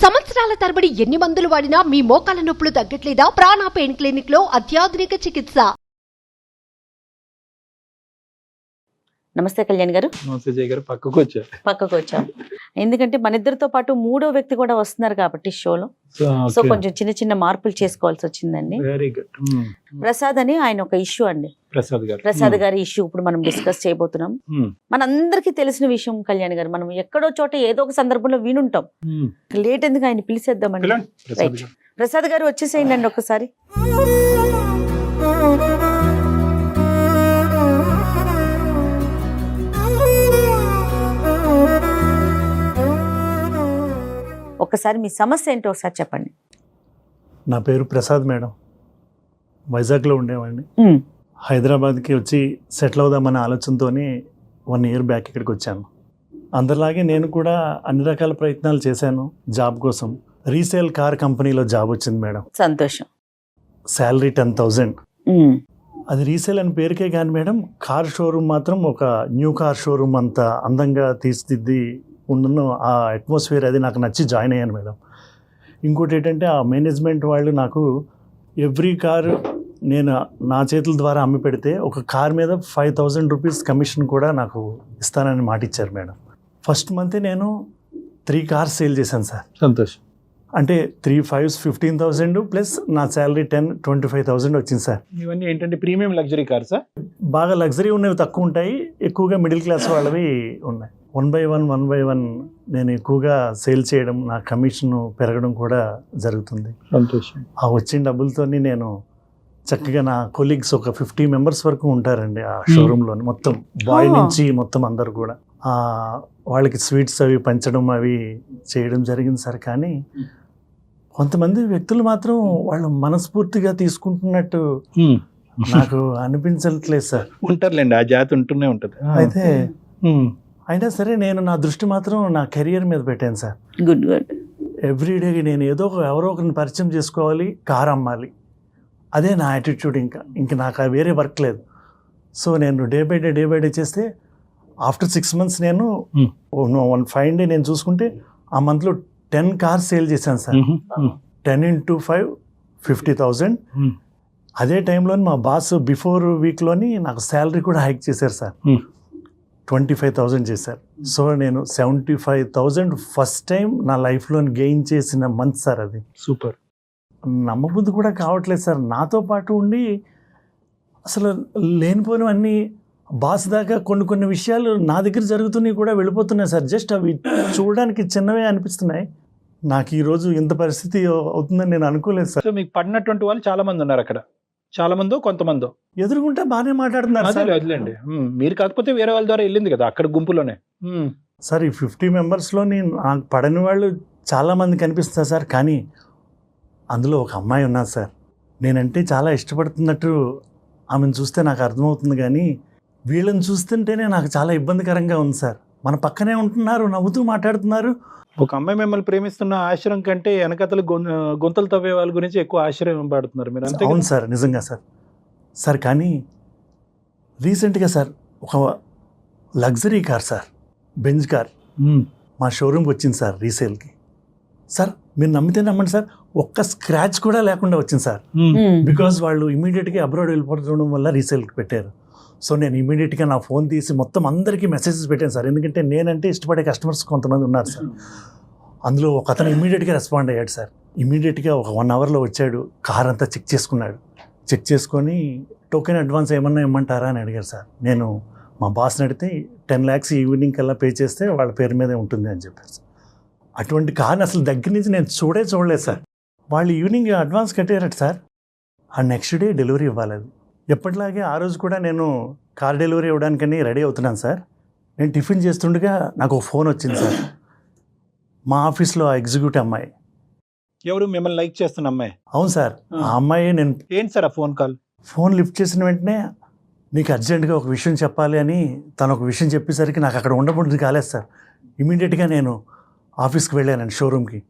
సంవత్సరాల తరబడి ఎన్ని మందులు వాడినా మీ మోకాల నొప్పులు తగ్గట్లేదా? ప్రాణ పెయిన్ క్లినిక్ లో అత్యాధునిక చికిత్స. నమస్తే కళ్యాణ్ గారు. నమస్తే జయ గారు. పక్కకు వచ్చాం ఎందుకంటే మన ఇద్దరితో పాటు మూడో వ్యక్తి కూడా వస్తున్నారు కాబట్టి షోలో, సో కొంచెం చిన్న చిన్న మార్పులు చేసుకోవాల్సి వచ్చిందండి. Very good. ప్రసాద్ అని ఆయన ఒక ఇష్యూ అండి, ప్రసాద్ గారి ఇష్యూ ఇప్పుడు మనం డిస్కస్ చేయబోతున్నాం. మనందరికీ తెలిసిన విషయం కళ్యాణ్ గారు, మనం ఎక్కడో చోట ఏదో ఒక సందర్భంలో వినుంటాం. లేట్ ఎందుకు, ఆయన పిలిచేద్దామండి. ప్రసాద్ గారు వచ్చేసేయండి ఒకసారి. ఒక్కసారి మీ సమస్య ఏంటో ఒకసారి చెప్పండి. నా పేరు ప్రసాద్ మేడం. వైజాగ్లో ఉండేవాడిని. హైదరాబాద్కి వచ్చి సెటిల్ అవుదామనే ఆలోచనతో 1 year బ్యాక్ ఇక్కడికి వచ్చాను. అందరిలాగే నేను కూడా అన్ని రకాల ప్రయత్నాలు చేశాను జాబ్ కోసం. రీసేల్ కార్ కంపెనీలో జాబ్ వచ్చింది మేడం. సంతోషం. శాలరీ 10,000. అది రీసేల్ అని పేరుకే కానీ మేడం, కార్ షోరూమ్ మాత్రం ఒక న్యూ కార్ షోరూమ్ అంత అందంగా తీర్చిదిద్ది ఉన్న ఆ అట్మాస్ఫియర్ అది నాకు నచ్చి జాయిన్ అయ్యాను మేడం. ఇంకోటి ఏంటంటే ఆ మేనేజ్మెంట్ వాళ్ళు నాకు ఎవ్రీ కారు నేను నా చేతుల ద్వారా అమ్మి పెడితే ఒక కార్ మీద 5,000 రూపీస్ కమిషన్ కూడా నాకు ఇస్తానని మాట ఇచ్చారు మేడం. ఫస్ట్ మంత్ నేను 3 కార్స్ సేల్ చేశాను సార్. సంతోషం. అంటే 3 5s 15,000 ప్లస్ నా శాలరీ 10-25,000 వచ్చింది సార్. ఇవన్నీ ఏంటంటే ప్రీమియం లగ్జరీ కార్సా? బాగా లగ్జరీ ఉన్నవి తక్కువ ఉంటాయి, ఎక్కువగా మిడిల్ క్లాస్ వాళ్ళవి ఉన్నాయి. 1 by 1 నేను ఎక్కువగా సేల్ చేయడం, నా కమిషన్ పెరగడం కూడా జరుగుతుంది. సంతోషం. ఆ వచ్చిన డబ్బులతో నేను చక్కగా నా కొలీగ్స్ ఒక 50 members వరకు ఉంటారండి ఆ షోరూంలో. మొత్తం బాయ్ నుంచి మొత్తం అందరు కూడా వాళ్ళకి స్వీట్స్ అవి పంచడం అవి చేయడం జరిగింది సార్. కానీ కొంతమంది వ్యక్తులు మాత్రం వాళ్ళు మనస్ఫూర్తిగా తీసుకుంటున్నట్టు నాకు అనిపించట్లేదు సార్. ఉంటారులేండి, ఆ జాతి ఉంటూనే ఉంటుంది. అయితే అయినా సరే నేను నా దృష్టి మాత్రం నా కెరియర్ మీద పెట్టాను సార్. Good good. ఎవ్రీడే నేను ఎవరో ఒకరిని పరిచయం చేసుకోవాలి, కార్ అమ్మాలి, అదే నా యాటిట్యూడ్. ఇంకా నాకు వేరే వర్క్ లేదు. సో నేను డే బై డే చేస్తే ఆఫ్టర్ 6 months నేను 1 fine day నేను చూసుకుంటే ఆ మంత్లో 10 cars సేల్ చేశాను సార్. 10 into 5 50,000. అదే టైంలో మా బాస్ బిఫోర్ వీక్లోని నాకు శాలరీ కూడా హైక్ చేశారు సార్. 25,000 చేశారు. సో నేను 75,000 ఫస్ట్ టైం నా లైఫ్లో గెయిన్ చేసిన మంత్ సార్ అది. సూపర్. నమ్మబుద్ధి కూడా కావట్లేదు సార్. నాతో పాటు ఉండి అసలు లేనిపోయినవన్నీ బాస్ దాకా కొన్ని విషయాలు నా దగ్గర జరుగుతున్నాయి కూడా వెళ్ళిపోతున్నాయి సార్. జస్ట్ అవి చూడడానికి చిన్నవే అనిపిస్తున్నాయి. నాకు ఈరోజు ఇంత పరిస్థితి అవుతుందని నేను అనుకోలేదు సార్. సో మీకు పడినటువంటి వాళ్ళు చాలా మంది ఉన్నారు అక్కడ, చాలా మందో కొంతమందో ఎదురుకుంటే బాగానే మాట్లాడుతున్నారు సార్. వదిలేండి, మీరు కాకపోతే వేరే వాళ్ళ ద్వారా వెళ్ళింది కదా అక్కడ గుంపులోనే. సార్ ఈ 50 membersలోని నాకు పడని వాళ్ళు చాలా మంది కనిపిస్తున్నారు సార్. కానీ అందులో ఒక అమ్మాయి ఉన్నారు సార్. నేనంటే చాలా ఇష్టపడుతున్నట్టు ఆమెను చూస్తే నాకు అర్థమవుతుంది, కానీ వీళ్ళని చూస్తుంటేనే నాకు చాలా ఇబ్బందికరంగా ఉంది సార్. మన పక్కనే ఉంటున్నారు, నవ్వుతూ మాట్లాడుతున్నారు. ఒక అమ్మాయి మిమ్మల్ని ప్రేమిస్తున్న ఆశ్రయం కంటే వెనకతలు గొంతలు తవ్వే వాళ్ళ గురించి ఎక్కువ ఆశ్చర్యం పడుతున్నారు మీరు. అవును సార్, నిజంగా సార్. సార్ కానీ రీసెంట్గా సార్ ఒక luxury car sir, Benz car మా షోరూమ్కి వచ్చింది సార్ రీసేల్కి. సార్ మీరు నమ్మితే నమ్మండి సార్, ఒక్క స్క్రాచ్ కూడా లేకుండా వచ్చింది సార్. బికాజ్ వాళ్ళు ఇమీడియట్గా అబ్రాడ్ వెళ్ళిపోవడం వల్ల రీసేల్కి పెట్టారు. సో నేను ఇమీడియట్గా నా ఫోన్ తీసి మొత్తం అందరికీ మెసేజెస్ పెట్టాను సార్. ఎందుకంటే నేనంటే ఇష్టపడే కస్టమర్స్ కొంతమంది ఉన్నారు సార్. అందులో ఒక అతను ఇమీడియట్గా రెస్పాండ్ అయ్యాడు సార్. ఇమీడియట్గా ఒక 1 hourలో వచ్చాడు, కార్ అంతా చెక్ చేసుకున్నాడు. చెక్ చేసుకొని టోకెన్ అడ్వాన్స్ ఏమన్నా ఇమ్మంటారా అని అడిగారు సార్. నేను మా బాస్ని అడిగితే 10 lakhs ఈవినింగ్ కల్లా పే చేస్తే వాళ్ళ పేరు మీదే ఉంటుంది అని చెప్పారు సార్. అటువంటి కార్ని అసలు దగ్గర నుంచి నేను చూడలేదు సార్. వాళ్ళు ఈవినింగ్ అడ్వాన్స్ కట్టారట సార్. ఆ నెక్స్ట్ డే డెలివరీ ఇవ్వాలి. అది ఎప్పటిలాగే ఆ రోజు కూడా నేను కార్ డెలివరీ ఇవ్వడానికని రెడీ అవుతున్నాను సార్. నేను టిఫిన్ చేస్తుండగా నాకు ఒక ఫోన్ వచ్చింది సార్. మా ఆఫీస్లో ఆ ఎగ్జిక్యూటివ్ అమ్మాయి. ఎవరు మిమ్మల్ని లైక్ చేస్తున్న అమ్మాయి? అవును సార్, ఆ అమ్మాయి. నేను ఏంటి సార్ ఆ ఫోన్ కాల్? ఫోన్ లిఫ్ట్ చేసిన వెంటనే నీకు అర్జెంటుగా ఒక విషయం చెప్పాలి అని తను ఒక విషయం చెప్పేసరికి నాకు అక్కడ ఉండబుద్ధి కాలేదు సార్. ఇమీడియట్గా నేను ఆఫీస్కి వెళ్ళానండి, షోరూమ్కి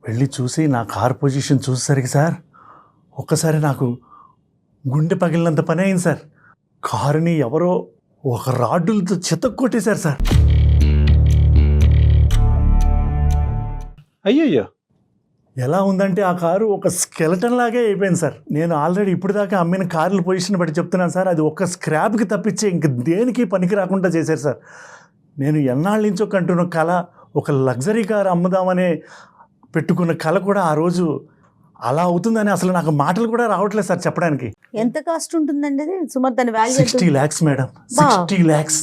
వెళ్ళి చూసి నా కార్ పొజిషన్ చూసేసరికి సార్ ఒక్కసారి నాకు గుండె పగిలినంత పని అయింది సార్. కారుని ఎవరో ఒక రాడ్డులతో చితక్కొట్టేశారు సార్. అయ్యయ్యో. ఎలా ఉందంటే ఆ కారు ఒక స్కెలటన్ లాగే అయిపోయింది సార్. నేను ఆల్రెడీ ఇప్పుడు దాకా అమ్మిన కార్ల పొజిషన్ బట్టి చెప్తున్నాను సార్, అది ఒక్క స్క్రాప్కి తప్పించి ఇంక దేనికి పనికి రాకుండా చేశారు సార్. నేను ఎన్నాళ్ళ నుంచో కంటున్న కళ, ఒక లగ్జరీ కారు అమ్ముదామనే పెట్టుకున్న కళ కూడా ఆ రోజు అలా అవుతుందని అసలు నాకు మాటలు కూడా రావట్లేదు సార్ చెప్పడానికి. ఎంత కాస్ట్ ఉంటుందండి అది సుమారు దాని value? 60 lakhs madam, 60 lakhs.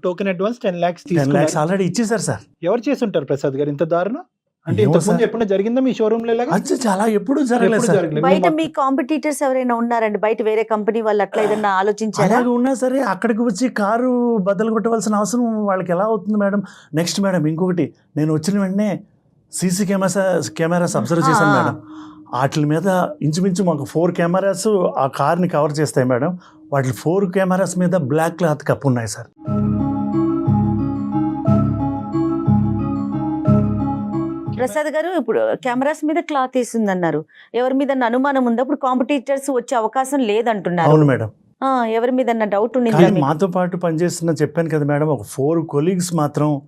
Token advance 10 lakhs 10 lakhs already ఇచ్చేసారు సార్. ఎవరు చేసి ఉంటారు ప్రసాద్ గారు ఇంత దారుణం? అంటే ఏమో ఇంతకుముందు సార్. ఎప్పుడైనా జరిగిందా మీ షోరూమ్ లో ఇలాగా? అది చాలా ఎప్పుడు జరగలేదు ఎప్పుడు సార్. జరగలేదు. బయట మీరు మీ కాంపిటీటర్స్ ఎవరైనా ఉన్నారండి? బయట వేరే కంపెనీ వాళ్ళు అట్లా ఏదన్నా ఆలోచించారా? అలాగే ఉన్నా సరే అక్కడికి వచ్చి కారు బద్దలు కొట్టవలసిన అవసరం వాళ్ళకి ఎలా అవుతుంది మేడం? నెక్స్ట్ మేడం ఇంకొకటి, నేను వచ్చిన వెంటనే సీసీ కెమెరాస్ అబ్జర్వ్ చేశాను మేడం. వాటి మీద ఇంచుమించు మాకు 4 కెమెరాస్ ఆ కార్ని కవర్ చేస్తాయి మేడం. వాటి 4 కెమెరాస్ మీద బ్లాక్ క్లాత్ కప్పు ఉన్నాయి సార్. ప్రసాద్ గారు, ఇప్పుడు కెమెరాస్ మీద క్లాత్ వేసింది అన్నారు, ఎవరి మీద అనుమానం ఉందా? ఇప్పుడు కాంపిటీటర్స్ వచ్చే అవకాశం లేదంటున్నారు. అవును మేడం. ఎవరి మీద డౌట్ కానీ ఉంది? మాతో పాటు పనిచేస్తున్న చెప్పాను కదా మేడం, ఒక 4 కొలీగ్స్ మాత్రం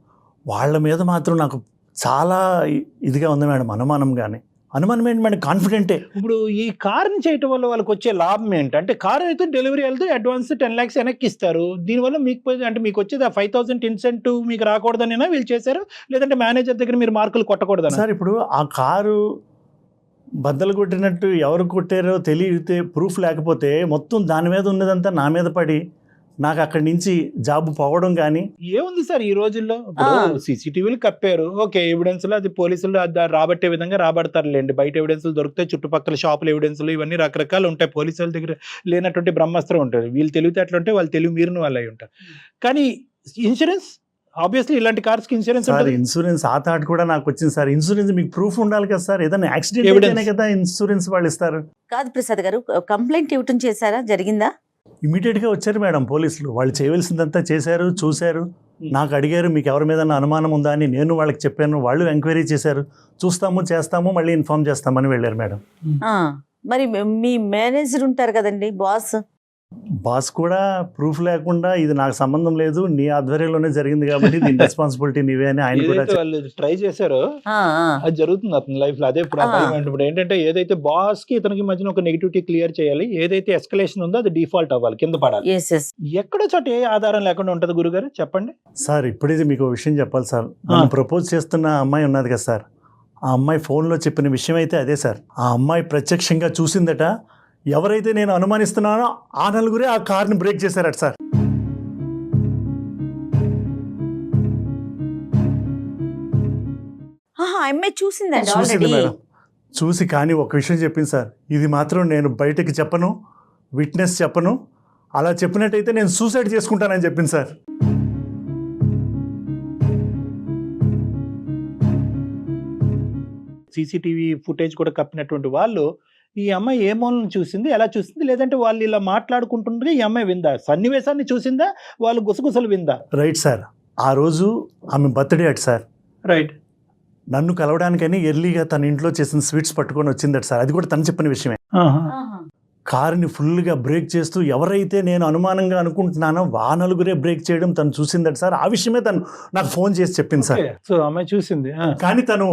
వాళ్ళ మీద మాత్రం నాకు చాలా ఇదిగా ఉంది మేడం, అనుమానం. కానీ అనుమానం ఏంటి మేడం, కాన్ఫిడెంటే. ఇప్పుడు ఈ కారుని చేయటం వల్ల వాళ్ళకి వచ్చే లాభం ఏంటి? అంటే కారు అయితే డెలివరీ వెళ్తే అడ్వాన్స్ 10 lakhs వెనక్కి ఇస్తారు. దీనివల్ల మీకు అంటే మీకు వచ్చేది 5,000 ఇన్సెంటివ్ మీకు రాకూడదనేనా వీళ్ళు చేశారు? లేదంటే మేనేజర్ దగ్గర మీరు మార్కులు కొట్టకూడదనా? సార్ ఇప్పుడు ఆ కారు బద్దలు కొట్టినట్టు ఎవరు కొట్టారో తెలియతే ప్రూఫ్ లేకపోతే మొత్తం దాని మీద ఉన్నదంతా నా మీద పడి నాకు అక్కడి నుంచి జాబ్ పోవడం. కానీ ఏముంది సార్ ఈ రోజుల్లో, సీసీటీవీలు కప్పారు, ఓకే, ఎవిడెన్స్ అది పోలీసులు రాబట్టే విధంగా రాబడతారులేండి. బయట ఎవిడెన్స్లు దొరుకుతాయి, చుట్టుపక్కల షాపుల ఎవిడెన్స్లు ఇవన్నీ రకరకాలు ఉంటాయి. పోలీసుల దగ్గర లేనటువంటి బ్రహ్మాస్త్రం ఉంటుంది. వీళ్ళు తెలివితేటలు ఉంటే వాళ్ళు తెలివి మీరిన వాళ్ళు అయి ఉంటారు. కానీ ఇన్సూరెన్స్ ఆబ్వియస్లీ ఇలాంటి కార్స్ కి ఇన్సూరెన్స్ సార్, ఉంటుంది. ఇన్సూరెన్స్ ఆ థాట్ కూడా నాకు వచ్చింది సార్. ఇన్సూరెన్స్ మీకు ప్రూఫ్ ఉండాలి కదా సార్, ఏదైనా యాక్సిడెంట్ Evidence. అయితేనే కదా ఇన్సూరెన్స్ వాళ్ళు ఇస్తారు. కాదు ప్రసాద్ గారు, కంప్లైంట్ ఇవ్వటం చేశారా? జరిగిందా? ఇమీడియట్ గా వచ్చారు మేడం పోలీసులు. వాళ్ళు చేయవలసిందంతా చేశారు, చూశారు, నాకు అడిగారు మీకు ఎవరి మీద అనుమానం ఉందా అని. నేను వాళ్ళకి చెప్పాను, వాళ్ళు ఎంక్వైరీ చేశారు, చూస్తాము చేస్తాము మళ్ళీ ఇన్ఫార్మ్ చేస్తామని వెళ్ళారు మేడం. మరి మీ మేనేజర్ ఉంటారు కదండి, బాస్ కూడా ప్రూఫ్ లేకుండా ఇది నాకు సంబంధం లేదు, నీ ఆధ్వర్యంలోనే జరిగింది కాబట్టి దీని రెస్పాన్సిబిలిటీ నీవే అని ఆయన కూడా ఏదైతే వాళ్ళు ట్రై చేశారో అది జరుగుతుంది అతని లైఫ్ లో. అదే ఇప్పుడు ఆ భయం అంటే ఇప్పుడు ఏంటంటే ఏదైతే బాస్ కి ఇతనికి మధ్యన ఒక నెగిటివిటీ క్లియర్ చేయాలి, ఏదైతే ఎస్కలేషన్ ఉందో అది డిఫాల్ట్ అవ్వాలి, కింద పడాలి. ఎక్కడో చోట ఏ ఆధారం లేకుండా ఉంటది గురుగారు చెప్పండి సార్. ఇప్పుడైతే మీకు విషయం చెప్పాలి సార్, మనం ప్రపోజ్ చేస్తున్న అమ్మాయి ఉన్నది కదా సార్, ఆ అమ్మాయి ఫోన్లో చెప్పిన విషయం అయితే అదే సార్. ఆ అమ్మాయి ప్రత్యక్షంగా చూసిందట. ఎవరైతే నేను అనుమానిస్తున్నానో ఆ నలుగురే ఆ కార్ని బ్రేక్ చేశారట సార్. చూసింది మేడం, చూసి కానీ ఒక విషయం చెప్పింది సార్, ఇది మాత్రం నేను బయటకి చెప్పను, విట్నెస్ చెప్పను, అలా చెప్పినట్టయితే నేను సూసైడ్ చేసుకుంటానని చెప్పింది సార్. సీసీటీవీ ఫుటేజ్ కూడా కప్పినటువంటి వాళ్ళు ఈ అమ్మాయి ఏ మూలను చూసింది, ఎలా చూసింది, లేదంటే వాళ్ళు ఇలా మాట్లాడుకుంటుండగా ఈ అమ్మాయి విందా, సన్నివేశాన్ని చూసిందా, వాళ్ళు గుసగుసలు విందా? Right sir. ఆ రోజు ఆమె బర్త్డే అట్ సార్. రైట్. నన్ను కలవడానికని ఎర్లీగా తన ఇంట్లో చేసిన స్వీట్స్ పట్టుకొని వచ్చిందట సార్. అది కూడా తను చెప్పిన విషయమే. కారుని ఫుల్గా బ్రేక్ చేస్తూ ఎవరైతే నేను అనుమానంగా అనుకుంటున్నానో ఆ నలుగురే బ్రేక్ చేయడం తను చూసిందట సార్. ఆ విషయమే తను నాకు ఫోన్ చేసి చెప్పింది సార్. సో అమ్మాయి చూసింది, కానీ తను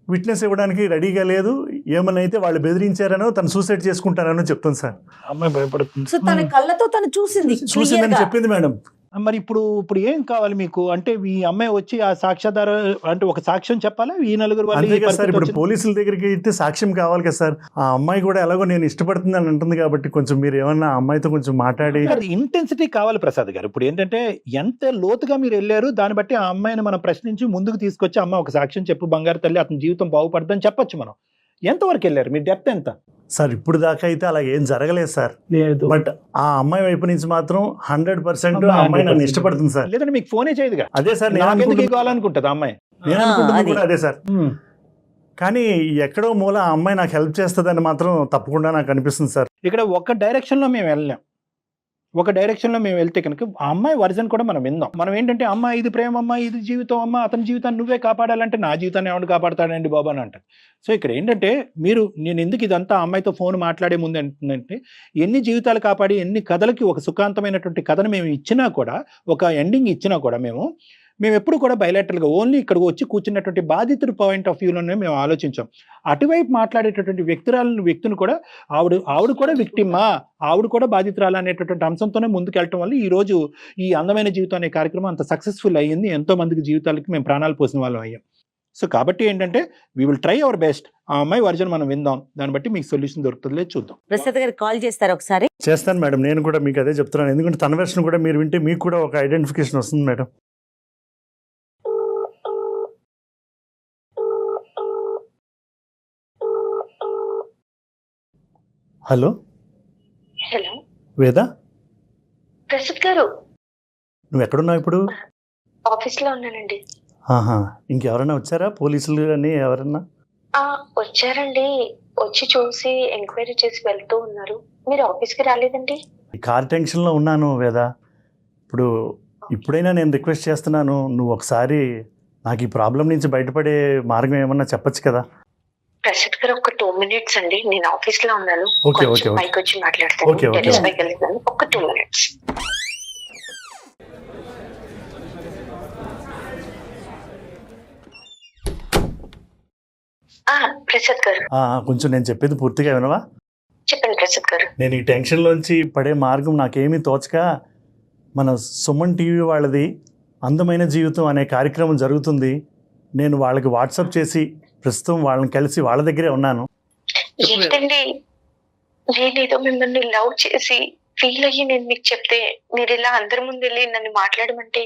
విట్నెస్ ఇవ్వడానికి రెడీగా లేదు. ఏమనైతే వాళ్ళు బెదిరించారనో తను సూసైడ్ చేసుకుంటారనో చెప్తుంది సార్. అమ్మాయి భయపడుతుంది. సో తన కళ్ళతో తను చూసిందని చెప్పింది మేడం. మరి ఇప్పుడు ఏం కావాలి మీకు? అంటే ఈ అమ్మాయి వచ్చి ఆ సాక్ష్యాధార అంటే ఒక సాక్ష్యం చెప్పాలా ఈ నలుగురు వాళ్ళు? సార్ ఇప్పుడు పోలీసుల దగ్గరికి అయితే సాక్ష్యం కావాలి కదా సార్. ఆ అమ్మాయి కూడా ఎలాగో నేను ఇష్టపడుతుందని అంటుంది కాబట్టి కొంచెం మీరు ఏమన్నా అమ్మాయితో కొంచెం మాట్లాడి. ఇంటెన్సిటీ కావాలి ప్రసాద్ గారు. ఇప్పుడు ఏంటంటే ఎంత లోతుగా మీరు వెళ్ళారు దాన్ని బట్టి ఆ అమ్మాయిని మనం ప్రశ్నించి ముందుకు తీసుకొచ్చి అమ్మాయి ఒక సాక్ష్యం చెప్పు బంగారు తల్లి, అతని జీవితం బాగుపడదని చెప్పొచ్చు మనం. ఎంతవరకు వెళ్ళారు, మీ డెప్త్ ఎంత? సార్ ఇప్పుడు దాకా అయితే అలా ఏం జరగలేదు సార్. బట్ ఆ అమ్మాయి వైపు నుంచి మాత్రం 100% ఆ అమ్మాయి నన్ను ఇష్టపడుతుంది సార్. లేదంటే మీకు ఫోనే చేయదుగా. అదే సార్ కావాలనుకుంటుంది ఆ అమ్మాయి. నేను అనుకుంటుంది కూడా అదే సార్. కానీ ఎక్కడో మూల ఆ అమ్మాయి నాకు హెల్ప్ చేస్తుందని మాత్రం తప్పకుండా నాకు అనిపిస్తుంది సార్. ఇక్కడ ఒక డైరెక్షన్ లో మేము వెళ్ళాం, ఒక డైరెక్షన్ లో మేము వెళ్తే కనుక ఆ అమ్మాయి వర్జన్ కూడా మనం విందాం. మనం ఏంటంటే అమ్మ ఇది ప్రేమ, అమ్మ ఇది జీవితం, అమ్మ అతని జీవితాన్ని నువ్వే కాపాడాలంటే నా జీవితాన్ని ఎవరు కాపాడతాడండి బాబా అని అంటారు. సో ఇక్కడ ఏంటంటే నేను ఎందుకు ఇదంతా అమ్మాయితో ఫోన్ మాట్లాడే ముందు ఏంటంటే ఎన్ని జీవితాలు కాపాడి ఎన్ని కథలకి ఒక సుఖాంతమైనటువంటి కథను మేము ఇచ్చినా కూడా, ఒక ఎండింగ్ ఇచ్చినా కూడా మేము ఎప్పుడు కూడా బయలాటరల్గా ఓన్లీ ఇక్కడికి వచ్చి కూర్చున్నటువంటి బాధితుడి పాయింట్ ఆఫ్ వ్యూలోనే మేము ఆలోచించాం. అటువైపు మాట్లాడేటటువంటి వ్యక్తిని కూడా ఆవిడ కూడా విక్టిమా, ఆవిడ కూడా బాధితురాలు అనేటటువంటి అంశంతోనే ముందుకెళ్ళటం వల్ల ఈ రోజు ఈ అందమైన జీవితం అనే కార్యక్రమం అంత సక్సెస్ఫుల్ అయ్యింది. ఎంతో మందికి జీవితాలకి మేము ప్రాణాలు పోసిన వాళ్ళం అయ్యాం. సో కాబట్టి ఏంటంటే we will try our best. ఆ అమ్మాయి వర్జన్ మనం విందాం, దాన్ని బట్టి మీకు సొల్యూషన్ దొరుకుతుందిలే చూద్దాం. ప్రసాద్ గారు కాల్ చేస్తారు ఒకసారి. చేస్తాను మేడం, నేను కూడా మీకు అదే చెప్తున్నాను. ఎందుకంటే తన వెర్షన్ కూడా మీరు వింటే మీకు కూడా ఒక ఐడెంటిఫికేషన్ వస్తుంది మేడం. హలో హలో వేద, ప్రసాద్ గారు, నువ్వు ఎక్కడున్నావు ఇప్పుడు? ఆఫీస్ లో ఉన్నానండి. ఆహా, ఇంకెవరైనా వచ్చారా? పోలీసులు అని ఎవరన్నా వచ్చారండి, వచ్చి చూసి ఎంక్వైరీ చేసి వెళ్తూ ఉన్నారు. మీరు ఆఫీస్ కి రాలేదండి? కార్ టెన్షన్లో ఉన్నాను వేద. ఇప్పుడైనా నేను రిక్వెస్ట్ చేస్తున్నాను, నువ్వు ఒకసారి నాకు ఈ ప్రాబ్లం నుంచి బయటపడే మార్గం ఏమన్నా చెప్పచ్చు కదా? ప్రసాద్ గారు, ఒక 2 minutes అండి, నేను ఆఫీస్ లో ఉన్నాను. ఓకే ఓకే ఓకే పైకి వచ్చి మాట్లాడతాను. Okay, okay. టెర్రస్ పైకి వెళ్తాను. ఒక 2 minutes. ప్రసాద్ గారు, కొంచెం నేను చెప్పేది పూర్తిగా వినవా? చెప్పండి ప్రసాద్ గారు. నేను ఈ టెన్షన్లోంచి పడే మార్గం నాకేమీ తోచక, మన సుమన్ టీవీ వాళ్ళది అందమైన జీవితం అనే కార్యక్రమం జరుగుతుంది. నేను వాళ్ళకి వాట్సాప్ చేసి ప్రస్తుతం వాళ్ళని కలిసి వాళ్ళ దగ్గరే ఉన్నాను. ఏంటండి, నేనేదో మిమ్మల్ని లవ్ చేసి ఫీల్ అయ్యి నేను మీకు చెప్తే మీరు ఇలా అందరి ముందు వెళ్ళి నన్ను మాట్లాడమంటే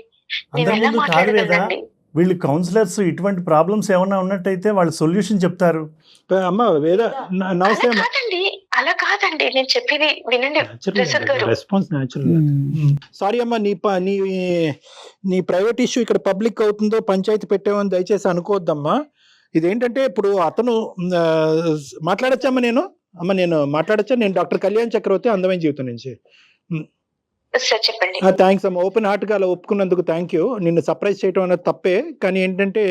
నేను అందరి ఎలా ముందు కాదు లేదా, మాట్లాడగలండి? వీళ్ళు కౌన్సిలర్స్ ఇటువంటి ప్రాబ్లమ్స్ ఏమన్నా ఉన్నట్టయితే వాళ్ళు సొల్యూషన్ చెప్తారు. అమ్మ వేద, నమస్తే అమ్మ. అలా కాదండి, నేను చెప్పేది వినండి ప్రసాద్ గారు. Response natural. సారీ అమ్మా, నీ ప్రైవేట్ ఇష్యూ ఇక్కడ పబ్లిక్ అవుతుందో పంచాయతీ పెట్టామని దయచేసి అనుకోవద్దమ్మా. ఇదేంటంటే ఇప్పుడు అతను మాట్లాడచ్చమ్మా, నేను మాట్లాడచ్చా? నేను డాక్టర్ కళ్యాణ్ చక్రవర్తి, అందమైన జీవితం నుంచి. సార్ చెప్పండి. థ్యాంక్స్ అమ్మ, ఓపెన్ హార్ట్గా అలా ఒప్పుకున్నందుకు థ్యాంక్ యూ. నిన్ను సర్ప్రైజ్ చేయడం అనేది తప్పే, కానీ ఏంటంటే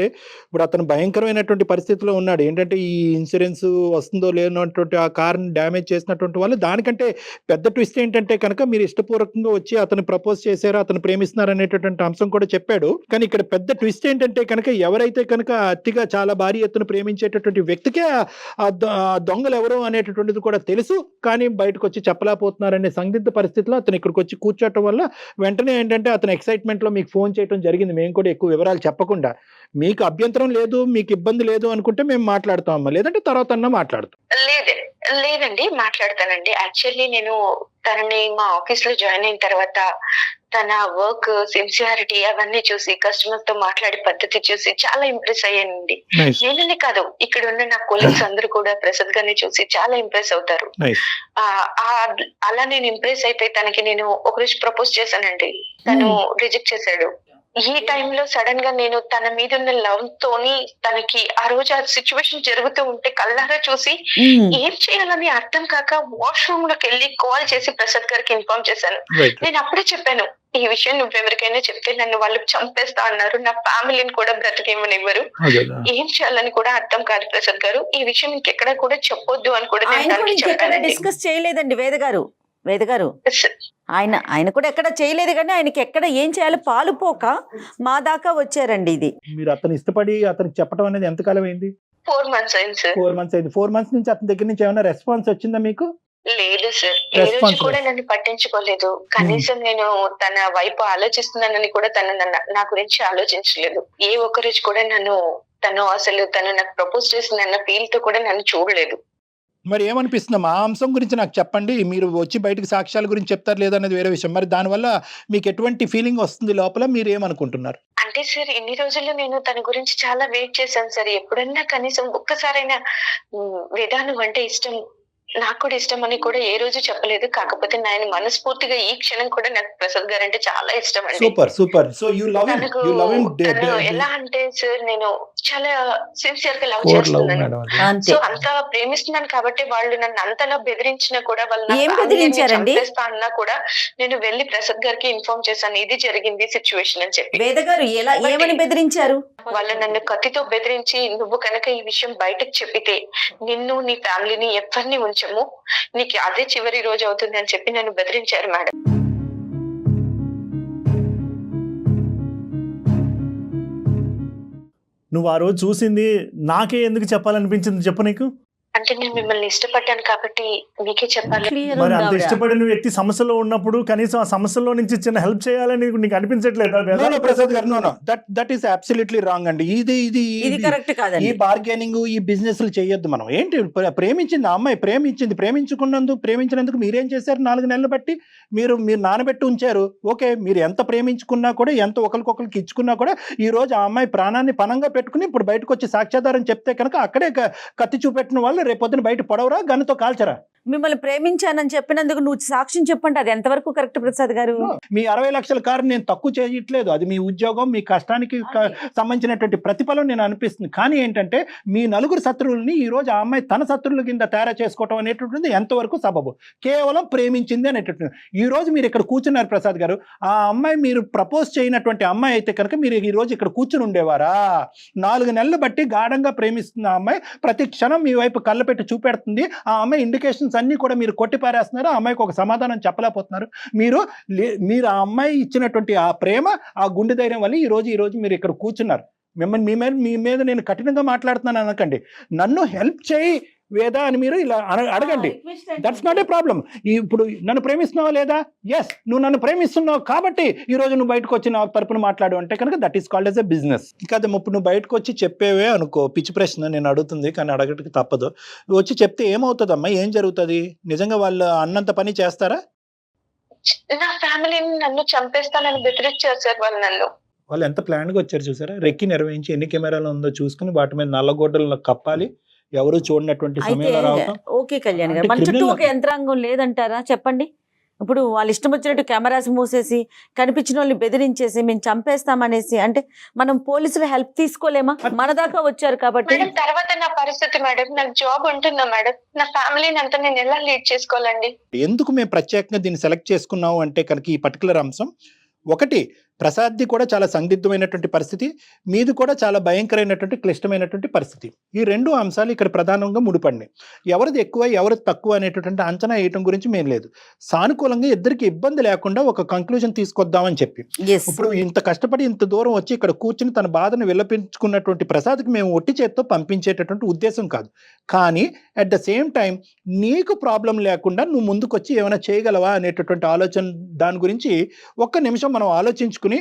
ఇప్పుడు అతను భయంకరమైనటువంటి పరిస్థితిలో ఉన్నాడు. ఏంటంటే ఈ ఇన్సూరెన్స్ వస్తుందో లేనటువంటి ఆ కార్ని డ్యామేజ్ చేసినటువంటి వాళ్ళు. దానికంటే పెద్ద ట్విస్ట్ ఏంటంటే కనుక మీరు ఇష్టపూర్వకంగా వచ్చి అతను ప్రపోజ్ చేశారు, అతను ప్రేమిస్తున్నారు అనేటటువంటి అంశం కూడా చెప్పాడు. కానీ ఇక్కడ పెద్ద ట్విస్ట్ ఏంటంటే కనుక ఎవరైతే కనుక అతిగా చాలా భారీ ఎత్తున ప్రేమించేటటువంటి వ్యక్తికే ఆ దొంగలు ఎవరు అనేటటువంటిది కూడా తెలుసు, కానీ బయటకు వచ్చి చెప్పలేకపోతున్నారనే సందిగ్ధ పరిస్థితిలో అతను ఇక్కడికి వచ్చి కూర్చోవటం వల్ల వెంటనే ఏంటంటే అతను ఎక్సైట్మెంట్ లో మీకు ఫోన్ చేయడం జరిగింది. మేము కూడా ఎక్కువ వివరాలు చెప్పకుండా, మీకు అభ్యంతరం లేదు, మీకు ఇబ్బంది లేదు అనుకుంటే మేము మాట్లాడతాం అమ్మా, లేదంటే తర్వాత అన్నా మాట్లాడతాం. లేదండి, మాట్లాడతానండి. యాక్చువల్లీ నేను తనని మా ఆఫీస్ లో జాయిన్ అయిన తర్వాత తన వర్క్ సిన్సియారిటీ అవన్నీ చూసి, కస్టమర్స్ తో మాట్లాడే పద్ధతి చూసి చాలా ఇంప్రెస్ అయ్యానండి. నేననే కాదు, ఇక్కడ ఉన్న నా కొలీగ్స్ అందరూ కూడా ప్రసాద్ గారిని చూసి చాలా ఇంప్రెస్ అవుతారు. అలా నేను ఇంప్రెస్ అయిపోయి తనకి నేను ఒక రోజు ప్రపోజ్ చేశానండి. తను రిజెక్ట్ చేశాడు. ఈ టైంలో సడన్ గా నేను తన మీద ఉన్న లవ్ తోని తనకి ఆ రోజు ఆ సిచ్యువేషన్ జరుగుతూ ఉంటే కళ్ళారా చూసి ఏం చేయాలని అర్థం కాక వాష్రూమ్ లోకి వెళ్ళి కాల్ చేసి ప్రసాద్ గారికి ఇన్ఫార్మ్ చేశాను. నేను అప్పుడే చెప్పాను, ఈ విషయం నువ్వెవరికైనా చెప్తే నన్ను వాళ్ళు చంపేస్తా అన్నారు, నా ఫ్యామిలీని కూడా బ్రతికేమనివ్వరు, ఏం చేయాలని కూడా అర్థం కాదు ప్రసాద్ గారు, ఈ విషయం ఇంకెక్కడ కూడా చెప్పొద్దు అని కూడా నేను చెప్పాను. డిస్కస్ చేయలేదండి వేద గారు, ఆయన కూడా ఎక్కడ చేయలేదు, కానీ ఆయనకి ఎక్కడ ఏం చేయాలో పాలుపోక మా దాకా వచ్చారండి. ఇది మీరు అతను ఇష్టపడి అతనికి చెప్పడం అనేది ఎంతకాలం అయింది? 4 months అయింది సార్. 4 months అయింది. 4 months నుంచి అతని దగ్గర నుంచి ఏమైనా రెస్పాన్స్ వచ్చిందా మీకు? లేదు సార్, ఏ రోజు కూడా నన్ను పట్టించుకోలేదు. కనీసం నేను తన వైపు ఆలోచిస్తున్నానని కూడా తను నా గురించి ఆలోచించలేదు. ఏ ఒక్క రోజు కూడా తను నాకు ప్రపోజ్ చేసిందన్న ఫీల్ తో కూడా నన్ను చూడలేదు. మరి ఏమనిపిస్తుందమ్మా ఆ అంశం గురించి నాకు చెప్పండి. మీరు వచ్చి బయటకు సాక్ష్యాల గురించి చెప్తారు లేదనేది వేరే విషయం. మరి దానివల్ల మీకు ఎటువంటి ఫీలింగ్ వస్తుంది లోపల, మీరు ఏమనుకుంటున్నారు? అంటే సార్, ఇన్ని రోజుల్లో నేను తన గురించి చాలా వెయిట్ చేశాను సార్. ఎప్పుడన్నా కనీసం ఒక్కసారైనా వేదాను అంటే ఇష్టం, నాకు కూడా ఇష్టం అని కూడా ఏ రోజు చెప్పలేదు. కాకపోతే నేను మనస్ఫూర్తిగా ఈ క్షణం కూడా నాకు ప్రసాద్ గారు అంటే చాలా ఇష్టం అండి. Super. So you love him. ఎలా అంటే సార్, నేను చాలా సిన్సియర్ గా లవ్ చేస్తున్నాను. సో అంత ప్రేమిస్తున్నాను కాబట్టి వాళ్ళు నన్ను అంతలా బెదిరించినా కూడా, చంపేస్తా అన్నా కూడా నేను వెళ్ళి ప్రసాద్ గారికి ఇన్ఫార్మ్ చేశాను, ఇది జరిగింది సిచ్యువేషన్ అని చెప్పి. వేద గారు ఏమని బెదిరించారు? వాళ్ళు నన్ను కత్తితో బెదిరించి, నువ్వు కనుక ఈ విషయం బయటకు చెప్పితే నిన్ను, నీ ఫ్యామిలీని, ఎవరిని ఉంచము, నీకు అదే చివరి రోజు అవుతుంది అని చెప్పి నన్ను బెదిరించారు మేడం. నువ్వు ఆ రోజు చూసింది నాకే ఎందుకు చెప్పాలనిపించింది చెప్పు నీకు? అంటే నేను మిమ్మల్ని ఇష్టపడ్డాను కాబట్టి మీకే చెప్పాలి. క్లియర్ మరి అంత ఇష్టపడిన వ్యక్తి సమస్యలో ఉన్నప్పుడు కనీసం ఆ సమస్యలో నుంచి చిన్న హెల్ప్ చేయాలని నీకు అనిపించట్లేదా? ప్రసాద్ గారు know that is absolutely wrong అండి. ఇది కరెక్ట్ ఈ కాదండి. బార్గెనింగ్ ఈ బిజినెస్లు చేయొద్దు. మనం ఏంటి ప్రేమించింది ఆ అమ్మాయి, ప్రేమించినందుకు మీరేం చేశారు? 4 నెలలు బట్టి మీరు నానబెట్టి ఉంచారు. ఓకే, మీరు ఎంత ప్రేమించుకున్నా కూడా, ఎంత ఒకరికొకరికి ఇచ్చుకున్నా కూడా, ఈ రోజు ఆ అమ్మాయి ప్రాణాన్ని పణంగా పెట్టుకుని ఇప్పుడు బయటకు వచ్చి సాక్ష్యాధారం చెప్తే కనుక అక్కడే కత్తి చూపెట్టిన వాళ్ళు రేపొద్దున బయట పడవరా, గన్నుతో కాల్చరా? మిమ్మల్ని ప్రేమించానని చెప్పినందుకు నువ్వు సాక్ష్యం చెప్పండి, అది ఎంతవరకు కరెక్ట్ ప్రసాద్ గారు? మీ 60 లక్షల కారు నేను తక్కువ చేయట్లేదు. అది మీ ఉద్యోగం, మీ కష్టానికి సంబంధించినటువంటి ప్రతిఫలం నేను అనిపిస్తుంది. కానీ ఏంటంటే మీ 4 శత్రువుల్ని ఈ రోజు ఆ అమ్మాయి తన శత్రువుల కింద తయారు చేసుకోవటం అనేటువంటిది ఎంతవరకు సబబు? కేవలం ప్రేమించింది అనేటటువంటి. ఈ రోజు మీరు ఇక్కడ కూర్చున్నారు ప్రసాద్ గారు, ఆ అమ్మాయి మీరు ప్రపోజ్ చేయనటువంటి అమ్మాయి అయితే కనుక మీరు ఈ రోజు ఇక్కడ కూర్చుని ఉండేవారా? 4 నెలలు బట్టి గాఢంగా ప్రేమిస్తున్న ఆ అమ్మాయి ప్రతి క్షణం మీ వైపు కళ్ళ పెట్టి చూపెడుతుంది. ఆ అమ్మాయి ఇండికేషన్స్ అన్ని కూడా మీరు కొట్టిపారేస్తున్నారు. ఆ అమ్మాయికి ఒక సమాధానం చెప్పలేకపోతున్నారు. మీరు ఆ అమ్మాయి ఇచ్చినటువంటి ఆ ప్రేమ, ఆ గుండె ధైర్యం వల్ల ఈ రోజు మీరు ఇక్కడ కూర్చున్నారు. మీ మీద నేను కఠినంగా మాట్లాడుతున్నాను అనకండి. నన్ను హెల్ప్ చేయి వేదా అని మీరు ఇలా అడగండి. That's not a problem. ఇప్పుడు నన్ను ప్రేమిస్తున్నావా లేదా? ఎస్, నువ్వు నన్ను ప్రేమిస్తున్నావు కాబట్టి ఈ రోజు నువ్వు బయటకు వచ్చి నా తరపున మాట్లాడు అంటే కనుక that is called as a business. ఇంకా ఇప్పుడు నువ్వు బయటకు వచ్చి చెప్పేవే అనుకో, పిచ్చి ప్రశ్న నేను అడుగుతుంది కానీ అడగడానికి తప్పదు. వచ్చి చెప్తే ఏమవుతుందమ్మా? ఏం జరుగుతుంది? నిజంగా వాళ్ళు అన్నంత పని చేస్తారా? నా ఫ్యామిలీని నన్ను చంపేస్తానని బెదిరించారు సార్ వాళ్ళు ఎంత ప్లాన్గా వచ్చారు చూసారా? రెక్కి నిర్వహించి ఎన్ని కెమెరాలు ఉందో చూసుకుని వాటి మీద నల్లగొడ్డలు కప్పాలి, ఎవరు చూడనటువంటి సమయంలో రావటం. ఓకే కళ్యాణ్ గారు, మన చుట్టూ ఒక యంత్రాంగం లేదంటారా? చెప్పండి. ఇప్పుడు వాళ్ళు ఇష్టం వచ్చినట్టు కెమెరాస్ మూసేసి కనిపించిన వాళ్ళని బెదిరించేసి మేము చంపేస్తామనేసి అంటే మనం పోలీసులు హెల్ప్ తీసుకోలేమా? మన దాకా వచ్చారు కాబట్టి. మేడం తర్వాత నా పరిస్థితి మేడం, నాకు జాబ్ ఉంటుందా మేడం? నా ఫ్యామిలీని అంతా నేను ఎలా లీడ్ చేసుకోవాలండి? ఎందుకు మేము ప్రత్యేకంగా దీన్ని సెలెక్ట్ చేసుకున్నాము అంటే కనుక ఈ పర్టికులర్ అంశం ఒకటి, ప్రసాద్ది కూడా చాలా సందిగ్ధమైనటువంటి పరిస్థితి, మీది కూడా చాలా భయంకరమైనటువంటి క్లిష్టమైనటువంటి పరిస్థితి. ఈ 2 అంశాలు ఇక్కడ ప్రధానంగా ముడిపడినాయి. ఎవరిది ఎక్కువ ఎవరిది తక్కువ అనేటటువంటి అంచనా వేయటం గురించి మేము లేదు. సానుకూలంగా ఇద్దరికి ఇబ్బంది లేకుండా ఒక కంక్లూజన్ తీసుకొద్దామని చెప్పి ఇప్పుడు ఇంత కష్టపడి ఇంత దూరం వచ్చి ఇక్కడ కూర్చుని తన బాధను విలపించుకున్నటువంటి ప్రసాద్కి మేము ఒట్టి చేత్తో పంపించేటటువంటి ఉద్దేశం కాదు. కానీ అట్ ద సేమ్ టైం నీకు ప్రాబ్లం లేకుండా నువ్వు ముందుకు వచ్చి ఏమైనా చేయగలవా అనేటటువంటి ఆలోచన, దాని గురించి ఒక్క నిమిషం మనం ఆలోచించుకుని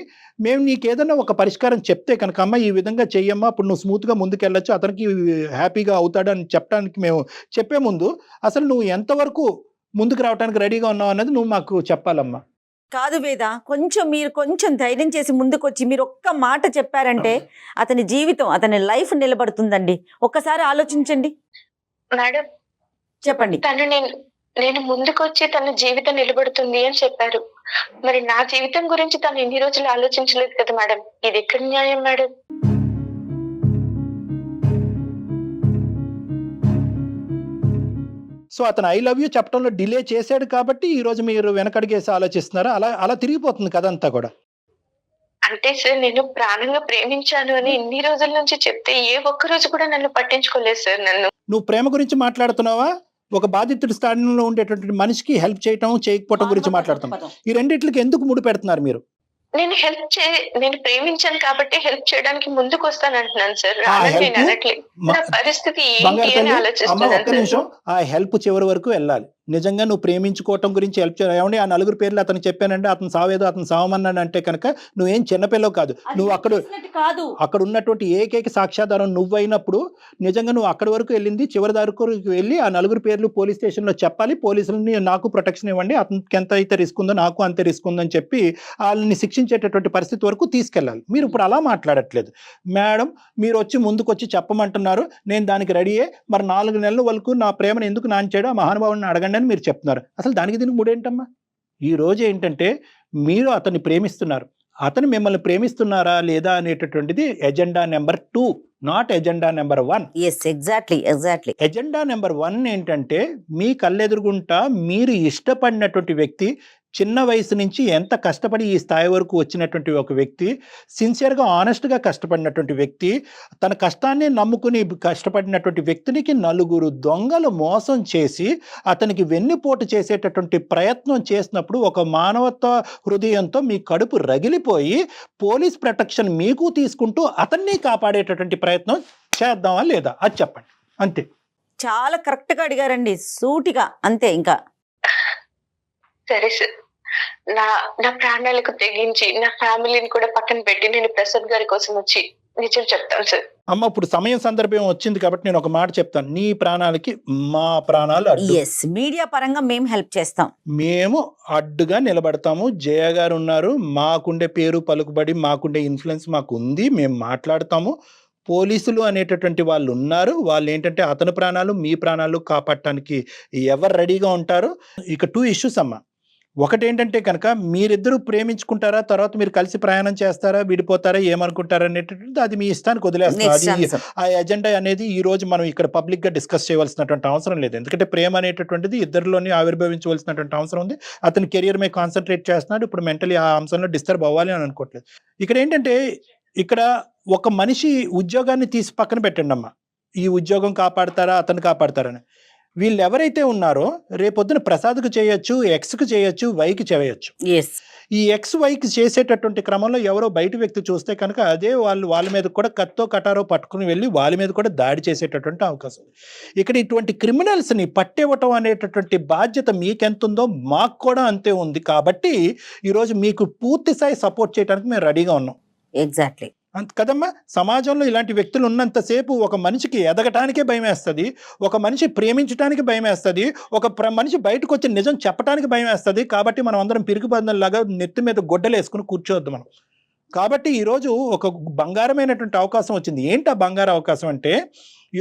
మేము నీకు ఏదైనా ఒక పరిష్కారం చెప్తే కనుక అమ్మ ఈ విధంగా చెయ్యమ్మా, అప్పుడు నువ్వు స్మూత్గా ముందుకెళ్ళొచ్చు, అతనికి హ్యాపీగా అవుతాడని చెప్పడానికి మేము చెప్పే ముందు అసలు నువ్వు ఎంతవరకు ముందుకు రావడానికి రెడీగా ఉన్నావు అన్నది నువ్వు మాకు చెప్పాలమ్మా. కాదు వేద, మీరు కొంచెం ధైర్యం చేసి ముందుకు వచ్చి మీరు ఒక్క మాట చెప్పారంటే అతని జీవితం, అతని లైఫ్ నిలబడుతుందండి. ఒక్కసారి ఆలోచించండి మేడం. చెప్పండి. నేను ముందుకొచ్చి తన జీవితం నిలబడుతుంది అని చెప్పారు. మరి నా జీవితం గురించి తను ఎన్ని రోజులు ఆలోచించలేదు కదా మేడం. ఇది ఎక్కడ న్యాయం మేడం? సో అతను ఐ లవ్ యూ చెప్పడంలో డిలే చేశాడు కాబట్టి ఈ రోజు మీరు వెనకడిగేసి ఆలోచిస్తున్నారా? అలా తిరిగిపోతుంది కదంతా కూడా. అంటే సార్ నేను ప్రాణంగా ప్రేమించాను అని ఇన్ని రోజుల నుంచి చెప్తే ఏ ఒక్క రోజు కూడా నన్ను పట్టించుకోలేదు సార్. నువ్వు ప్రేమ గురించి మాట్లాడుతున్నావా? ఒక బాధితుడి స్థానంలో ఉండేటువంటి మనిషికి హెల్ప్ చేయటం చేయకపోవటం గురించి మాట్లాడుతున్నాం. ఈ రెండిట్లకి ఎందుకు ముడి పెడుతున్నారు మీరు? నేను ప్రేమించాను కాబట్టి హెల్ప్ చేయడానికి ముందుకు వస్తాను అంటున్నాను సార్. నా పరిస్థితి ఏంటి అని ఆలోచిస్తున్నాను. ఆ హెల్ప్ చివరి వరకు వెళ్ళాలి. నిజంగా నువ్వు ప్రేమించుకోవటం గురించి హెల్ప్ చేయాలి. ఏమంటే ఆ 4 పేర్లు అతను చెప్పానంటే అతను సావేదో అతను సావమన్నాడు అంటే కనుక నువ్వేం చిన్నపిల్లవు కాదు. నువ్వు అక్కడ ఉన్నటువంటి ఏకైక సాక్ష్యాధారం నువ్వైనప్పుడు నిజంగా నువ్వు అక్కడి వరకు వెళ్ళింది, చివరి వరకు వెళ్ళి ఆ 4 పేర్లు పోలీస్ స్టేషన్లో చెప్పాలి. పోలీసులని నాకు ప్రొటెక్షన్ ఇవ్వండి, అతనికి ఎంత అయితే రిస్క్ ఉందో నాకు అంతే రిస్క్ ఉందని చెప్పి వాళ్ళని శిక్షించేటటువంటి పరిస్థితి వరకు తీసుకెళ్ళాలి. మీరు ఇప్పుడు అలా మాట్లాడట్లేదు మేడం. మీరు వచ్చి ముందుకొచ్చి చెప్పమంటున్నారు, నేను దానికి రెడీయే. మరి 4 నెలల వరకు నా ప్రేమను ఎందుకు నాంచాడు ఆ మహానుభావుని అడగండి అని మీరు చెప్తున్నారు. అసలు దానికి దీనికి ముడేంటమ్మా? ఈ రోజు ఏంటంటే మీరు అతన్ని ప్రేమిస్తున్నారు, అతను మిమ్మల్ని ప్రేమిస్తున్నారా లేదా అనేటటువంటిది agenda number 2, not agenda number 1. Exactly. Agenda number 1 ఏంటంటే మీ కళ్ళెదురుగుంటా మీరు ఇష్టపడినటువంటి వ్యక్తి చిన్న వయసు నుంచి ఎంత కష్టపడి ఈ స్థాయి వరకు వచ్చినటువంటి ఒక వ్యక్తి, సిన్సియర్గా ఆనెస్ట్గా కష్టపడినటువంటి వ్యక్తి, తన కష్టాన్ని నమ్ముకుని కష్టపడినటువంటి వ్యక్తినికి నలుగురు దొంగలు మోసం చేసి అతనికి వెన్నుపోటు చేసేటటువంటి ప్రయత్నం చేసినప్పుడు ఒక మానవత్వ హృదయంతో మీ కడుపు రగిలిపోయి పోలీస్ ప్రొటెక్షన్ మీకు తీసుకుంటూ అతన్ని కాపాడేటటువంటి ప్రయత్నం చేద్దామా లేదా అది చెప్పండి, అంతే. చాలా కరెక్ట్ గా అడిగారండి, సూటిగా, అంతే. ఇంకా సరే సార్, నా ప్రాణాలకు తెగించి నా ఫ్యామిలీని కూడా పక్కన పెట్టి నేను ప్రసాద్ గారి కోసం వచ్చి నిజం చెప్తాను సార్. అమ్మ, ఇప్పుడు సమయం సందర్భం వచ్చింది కాబట్టి నేను ఒక మాట చెప్తాను. నీ ప్రాణాలకి మా ప్రాణాలు అడ్డు. ఎస్, మీడియా పరంగా మేము హెల్ప్ చేస్తాం, మేము అడ్డుగా నిలబడతాము. జయ గారు ఉన్నారు, మాకుండే పేరు పలుకుబడి, మాకుండే ఇన్ఫ్లుయెన్స్ మాకు ఉంది, మేము మాట్లాడతాము. పోలీసులు అనేటటువంటి వాళ్ళు ఉన్నారు, వాళ్ళు ఏంటంటే అతని ప్రాణాలు మీ ప్రాణాలు కాపాడటానికి ఎవరు రెడీగా ఉంటారు. ఇక 2 ఇష్యూస్ అమ్మ. ఒకటి ఏంటంటే కనుక మీరిద్దరూ ప్రేమించుకుంటారా, తర్వాత మీరు కలిసి ప్రయాణం చేస్తారా, విడిపోతారా, ఏమనుకుంటారా అనేటటువంటిది అది మీ ఇష్టానికి వదిలేస్తారు. అది ఆ ఎజెండా అనేది ఈ రోజు మనం ఇక్కడ పబ్లిక్ గా డిస్కస్ చేయవలసినటువంటి అవసరం లేదు. ఎందుకంటే ప్రేమ అనేటటువంటిది ఇద్దరిలోని ఆవిర్భవించవలసినటువంటి అవసరం ఉంది. అతని కెరియర్ మీద కాన్సన్ట్రేట్ చేస్తున్నాడు, ఇప్పుడు మెంటలీ ఆ అంశంలో డిస్టర్బ్ అవ్వాలి అని అనుకోవట్లేదు. ఇక్కడ ఏంటంటే ఇక్కడ ఒక మనిషి ఉద్యోగాన్ని తీసి పక్కన పెట్టండి అమ్మ, ఈ ఉద్యోగం కాపాడతారా అతను కాపాడతారని. వీళ్ళు ఎవరైతే ఉన్నారో రేపొద్దున ప్రసాద్కు చేయొచ్చు, ఎక్స్కు చేయొచ్చు, వైకి చేయొచ్చు. ఈ ఎక్స్ వైకి చేసేటటువంటి క్రమంలో ఎవరో బయట వ్యక్తి చూస్తే కనుక అదే వాళ్ళ మీద కూడా కత్తో కటారో పట్టుకుని వెళ్ళి వాళ్ళ మీద కూడా దాడి చేసేటటువంటి అవకాశం. ఇక్కడ ఇటువంటి క్రిమినల్స్ని పట్టివ్వటం అనేటటువంటి బాధ్యత మీకెంతుందో మాకు కూడా అంతే ఉంది. కాబట్టి ఈరోజు మీకు పూర్తి స్థాయి సపోర్ట్ చేయడానికి మేము రెడీగా ఉన్నాం. ఎగ్జాక్ట్లీ కదమ్మా. సమాజంలో ఇలాంటి వ్యక్తులు ఉన్నంతసేపు ఒక మనిషికి ఎదగటానికే భయం వేస్తుంది, ఒక మనిషి ప్రేమించడానికి భయం వేస్తుంది, ఒక మనిషి బయటకు వచ్చి నిజం చెప్పడానికి భయం వేస్తుంది. కాబట్టి మనం అందరం పిరికిబందులాగా నెత్తి మీద గొడ్డలు వేసుకుని కూర్చోవద్దు మనం. కాబట్టి ఈరోజు ఒక బంగారమైనటువంటి అవకాశం వచ్చింది. ఏంటి ఆ బంగారు అవకాశం అంటే,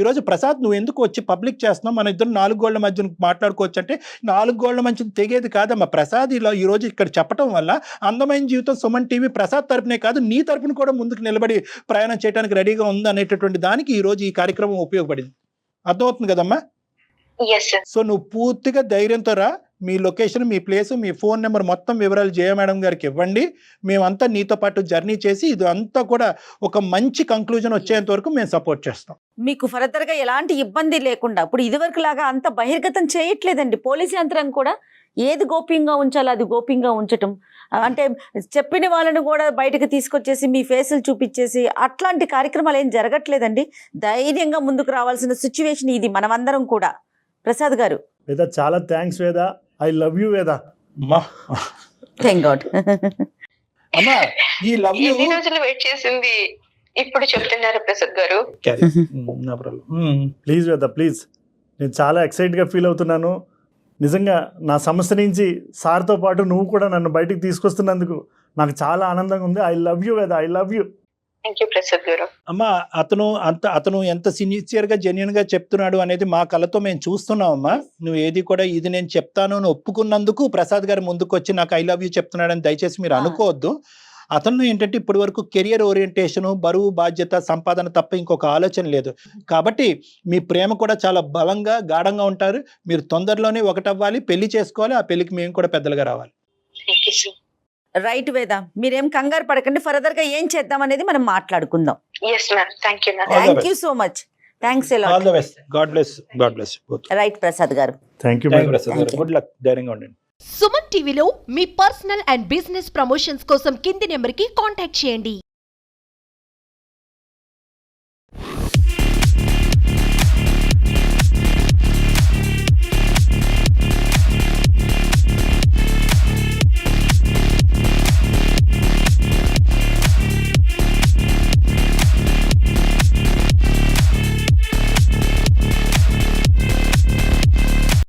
ఈరోజు ప్రసాద్ నువ్వు ఎందుకు వచ్చి పబ్లిక్ చేస్తున్నావు, మన ఇద్దరు 4 గోళ్ల మధ్య మాట్లాడుకోవచ్చు అంటే 4 గోళ్ల మధ్య తెగేది కాదమ్మా. ప్రసాద్ ఇలా ఈరోజు ఇక్కడ చెప్పడం వల్ల అందమైన జీవితం సుమన్ టీవీ ప్రసాద్ తరపునే కాదు నీ తరపున కూడా ముందుకు నిలబడి ప్రయాణం చేయడానికి రెడీగా ఉంది అనేటటువంటి దానికి ఈరోజు ఈ కార్యక్రమం ఉపయోగపడింది. అర్థమవుతుంది కదమ్మా? సో నువ్వు పూర్తిగా ధైర్యంతో రా, మీ లొకేషన్, మీ ప్లేస్, మీ ఫోన్ నెంబర్ మొత్తం వివరాలు జయ మేడం గారికి ఇవ్వండి. మేమంతా నీతో పాటు జర్నీ చేసి ఇది అంతా కూడా ఒక మంచి కంక్లూజన్ వచ్చేంత వరకు మేము సపోర్ట్ చేస్తాం. మీకు ఫర్దర్ గా ఎలాంటి ఇబ్బంది లేకుండా ఇప్పుడు ఇదివరకు లాగా అంత బహిర్గతం చేయట్లేదండి. పోలీసు యంత్రం కూడా ఏది గోప్యంగా ఉంచాలో అది గోప్యంగా ఉంచటం, అంటే చెప్పిన వాళ్ళని కూడా బయటకు తీసుకొచ్చేసి మీ ఫేసులు చూపించేసి అట్లాంటి కార్యక్రమాలు ఏం జరగట్లేదండి. ధైర్యంగా ముందుకు రావాల్సిన సిచ్యువేషన్ ఇది మనమందరం కూడా. ప్రసాద్ గారు, వేద చాలా థ్యాంక్స్ వేద, ఐ లవ్ యూ వేద. Thank God. అమ్మా, ఈ లవ్ యూ ఎన్ని రోజులు వెయిట్ చేసింది ఇప్పుడు చెప్తున్నారు ప్రసాద్ గారు. ప్లీజ్ వేద ప్లీజ్, నేను చాలా ఎక్సైట్గా ఫీల్ అవుతున్నాను. నిజంగా నా సమస్య నుంచి సార్తో పాటు నువ్వు కూడా నన్ను బయటికి తీసుకొస్తున్నందుకు నాకు చాలా ఆనందంగా ఉంది. ఐ లవ్ యూ వేద, ఐ లవ్ యూ. ప్రసాద్ గారు, అమ్మా, అతను ఎంత సిన్సియర్ గా జెన్యున్ గా చెప్తున్నాడు అనేది మా కళ్ళతో మేము చూస్తున్నాం అమ్మా. నువ్వు ఏది కూడా ఇది నేను చెప్తాను అని ఒప్పుకున్నందుకు ప్రసాద్ గారు ముందుకు వచ్చి నాకు ఐ లవ్ యూ చెప్తున్నాడని దయచేసి మీరు అనుకోవద్దు. అతను ఏంటంటే ఇప్పటి వరకు కెరియర్ ఓరియంటేషన్, బరువు, బాధ్యత, సంపాదన తప్ప ఇంకొక ఆలోచన లేదు. కాబట్టి మీ ప్రేమ కూడా చాలా బలంగా గాఢంగా ఉంటారు. మీరు తొందరలోనే ఒకటవ్వాలి, పెళ్లి చేసుకోవాలి, ఆ పెళ్లికి మేము కూడా పెద్దలుగా రావాలి. రైట్ వేద, మీరేం కంగారు పడకండి. ఫర్దర్ గా ఏం చేద్దాం అనేది మనం మాట్లాడుకుందాం. Thank you so much. Thanks allot. All the best. God bless. God bless. Right Prasad గారు. థ్యాంక్ యూ ప్రసాద్ గారు. Good luck. ధైర్యంగా ఉండండి. సుమన్ టీవీలో మీ పర్సనల్ అండ్ బిజినెస్ ప్రమోషన్స్ కోసం కింది నెంబర్కి కాంటాక్ట్ చేయండి.